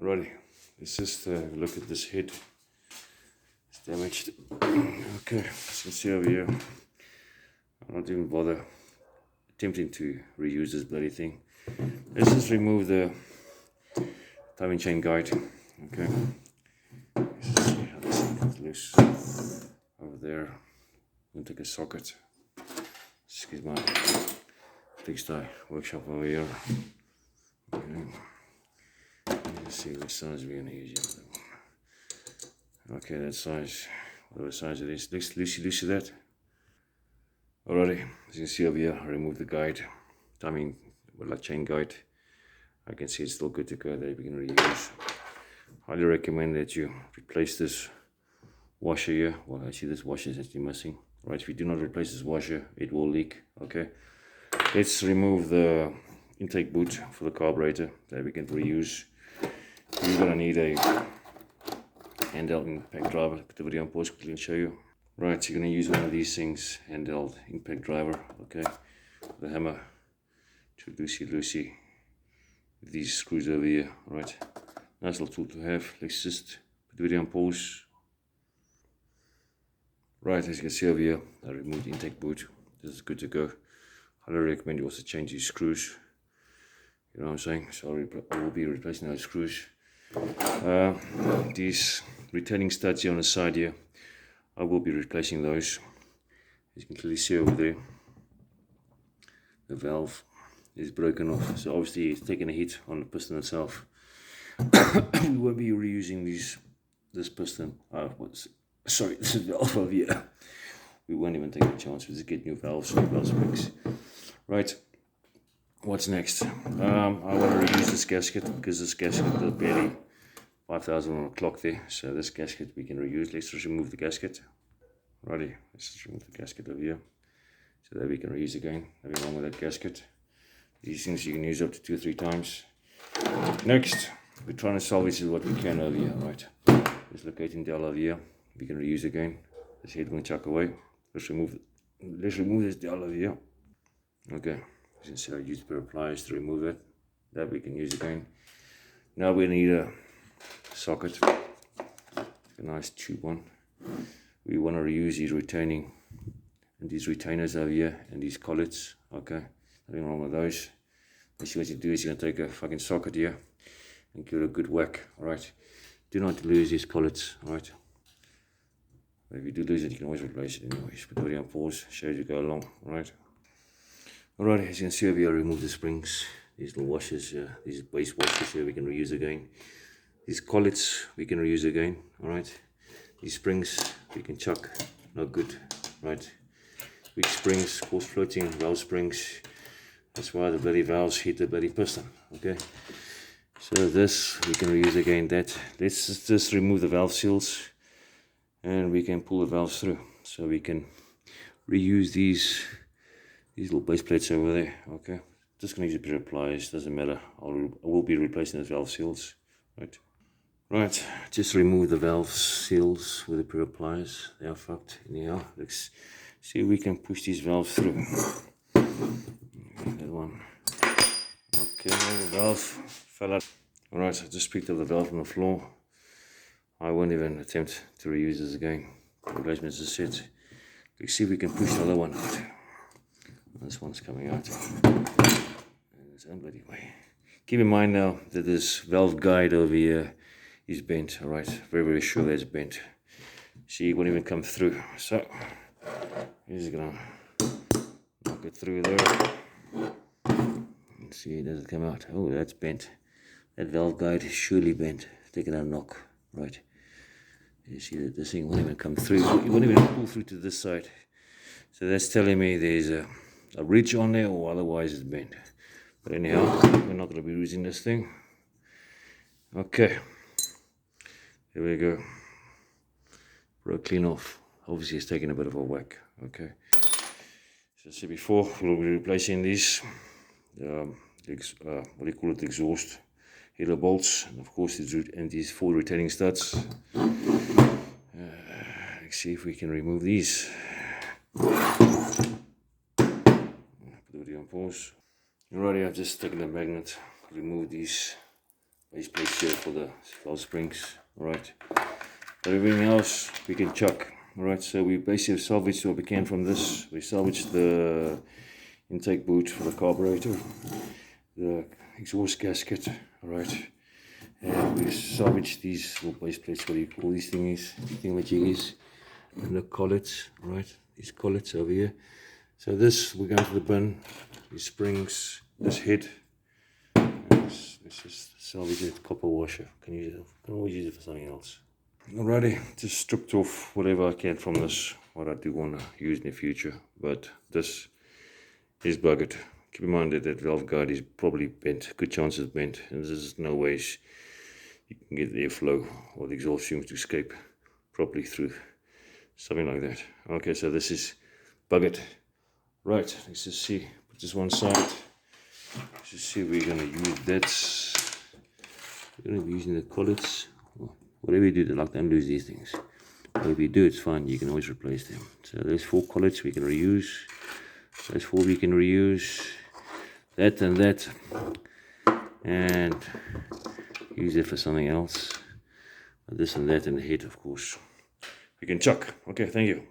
Alrighty, let's just look at this head. It's damaged. Okay, as you can see over here, I'm not even bother attempting to reuse this bloody thing. Let's just remove the timing chain guide. Okay, let's just see how this thing comes loose over there. I'm going to take a socket. Excuse my pigsty workshop over here. Okay. Let's see which size we're going to use here. Okay, that size, whatever size it is. Looks loosey that. Alrighty, as you can see over here, I removed the guide, timing, like chain guide. I can see it's still good to go, that we can reuse. Highly recommend that you replace this washer here. Well, actually this washer is actually missing. Right, if you do not replace this washer, it will leak. Okay, let's remove the intake boot for the carburetor that we can reuse. You're gonna need a handheld impact driver. Put the video on pause quickly and show you. Right, you're gonna use one of these things, handheld impact driver. Okay, the hammer to loosey with these screws over here. Right, nice little tool to have. Let's just put the video on pause. Right, as you can see over here, I removed the intake boot. This is good to go. Highly recommend you also change these screws. You know what I'm saying? So I will be replacing those screws. These retaining studs here on the side here, I will be replacing those. As you can clearly see over there, the valve is broken off. So obviously it's taking a hit on the piston itself. We won't be reusing this piston. Sorry, this valve over here. We won't even take a chance. We'll just get new valves, new valve springs. Right, what's next? I want to reuse this gasket because this gasket is barely 5,000 on the clock there. So this gasket we can reuse. Let's just remove the gasket. Righty, let's just remove the gasket over here so that we can reuse again. Nothing wrong with that gasket. These things you can use up to 2 or 3 times. Next, we're trying to salvage what we can over here. Right, let's locate in dowel over here. We can reuse again. This head we're going to chuck away. Let's remove this dowel over here. Okay, as you can see, I used a pair of pliers to remove it. That we can use again. Now we need a socket, a nice tube one. We want to reuse these retaining and these retainers over here and these collets. Okay, nothing wrong with those. Basically what you do is you're going to take a fucking socket here and give it a good whack. Alright, do not lose these collets. Alright, but if you do lose it, you can always replace it anyways. Put the video on pause, show as you go along. Alright, alright, as you can see over here, I remove the springs, these little washers, these base washers here we can reuse again. These collets we can reuse again. Alright, these springs we can chuck, no good. Right, weak springs, coarse floating valve springs. That's why the bloody valves hit the bloody piston. Okay, so this we can reuse again. That let's just remove the valve seals and we can pull the valves through, so we can reuse these little base plates over there. Okay, just gonna use a pair of pliers, doesn't matter. I will be replacing the valve seals. Right, just remove the valve seals with a pair of pliers. They are fucked anyhow. Let's see if we can push these valves through. That one. Okay, the valve fell out. Alright, I just picked up the valve from the floor. I won't even attempt to reuse this again. Replacement is set. Let's see if we can push the other one out. This one's coming out. It's unbloody way. Keep in mind now that this valve guide over here is bent. Alright, very sure that's bent. See, it won't even come through. So, he's gonna knock it through there. Let's see, does it come out? Oh, that's bent. That valve guide is surely bent. Take it out and knock. Right. You see that this thing won't even come through. It won't even pull through to this side. So that's telling me there's a ridge on there, or otherwise it's bent. But anyhow, we're not going to be using this thing. Okay. Here we go. For a clean off. Obviously it's taking a bit of a whack. Okay. So as I said before, we'll be replacing these. What do you call it? Exhaust header bolts. And of course these 4 retaining studs. Let's see if we can remove these. Put the video on pause. Alrighty, I've just taken the magnet, removed these base plates here for the valve springs. Alright, but everything else we can chuck. Alright, so we basically salvaged what we can from this. We salvaged the intake boot for the carburetor, the exhaust gasket, alright, and we salvaged these little base plates, what do you call these thingamajiggies, and the collets, right, these collets over here. So this, we're going to the bin, these springs, this head, let's just salvage it, copper washer, can always use it for something else. Alrighty, just stripped off whatever I can from this, what I do want to use in the future, but this is buggered. Keep in mind that that valve guide is probably bent, good chance it's bent, and there's no ways you can get the airflow or the exhaust fumes to escape properly through, something like that. Okay, so this is buggered. Right, let's just see, put this one side, let's just see we're going to use that. We're going to be using the collets. Whatever you do, don't lose these things. Whatever you do, it's fine, you can always replace them. So there's 4 collets we can reuse. Those 4 we can reuse. That and that. And use it for something else. This and that and the head, of course, we can chuck. Okay, thank you.